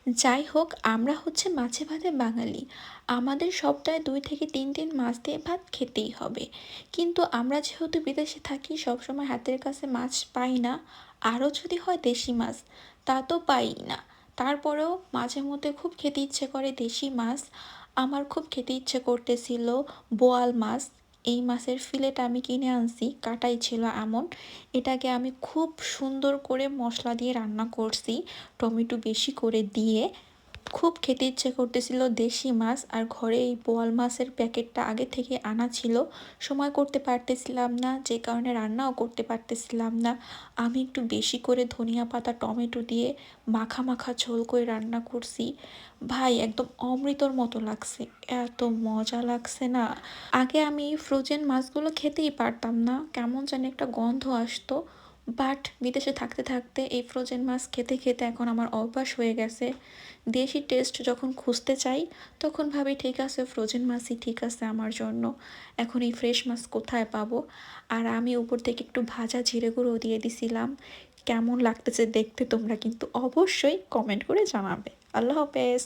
যাই হোক, আমরা হচ্ছে মাছে ভাতে বাঙালি। আমাদের সপ্তাহে ২ থেকে ৩ দিন মাছ দিয়ে ভাত খেতেই হবে। কিন্তু আমরা যেহেতু বিদেশে থাকি, সবসময় হাতের কাছে মাছ পাই না। আরও যদি হয় দেশি মাছ, তা তো পাইই না। তারপরেও মাঝে মধ্যে খুব খেতে ইচ্ছে করে দেশি মাছ। আমার খুব খেতে ইচ্ছে করতেছিল বোয়াল মাছ। এই মাছের ফিলেট আমি কিনে আনছি, কাটাই ছিল এমন। এটাকে আমি খুব সুন্দর করে মশলা দিয়ে রান্না করছি, টমেটো বেশি করে দিয়ে। খুব খেতে ইচ্ছে করতেছিল দেশি মাছ, আর ঘরে এই বোয়াল মাছের প্যাকেটটা আগে থেকে আনা ছিল। সময় করতে পারতেছিলাম না, যে কারণে রান্নাও করতে পারতেছিলাম না। আমি একটু বেশি করে ধনিয়া পাতা টমেটো দিয়ে মাখা মাখা ঝোল করে রান্না করছি। ভাই একদম অমৃতর মতো লাগছে, এত মজা লাগছে না। আগে আমি ফ্রোজেন মাছগুলো খেতেই পারতাম না, কেমন জানি একটা গন্ধ আসতো। বাট বিদেশে থাকতে থাকতে এই ফ্রোজেন মাছ খেতে খেতে এখন আমার অভ্যাস হয়ে গেছে। দেশি টেস্ট যখন খুঁজতে চাই, তখন ভাবি ঠিক আছে ফ্রোজেন মাছই ঠিক আছে আমার জন্য। এখন এই ফ্রেশ মাছ কোথায় পাবো? আর আমি উপর থেকে একটু ভাজা জিরে গুঁড়ো দিয়ে দিছিলাম। কেমন লাগতেছে দেখতে তোমরা কিন্তু অবশ্যই কমেন্ট করে জানাবে। আল্লাহ হাফেজ।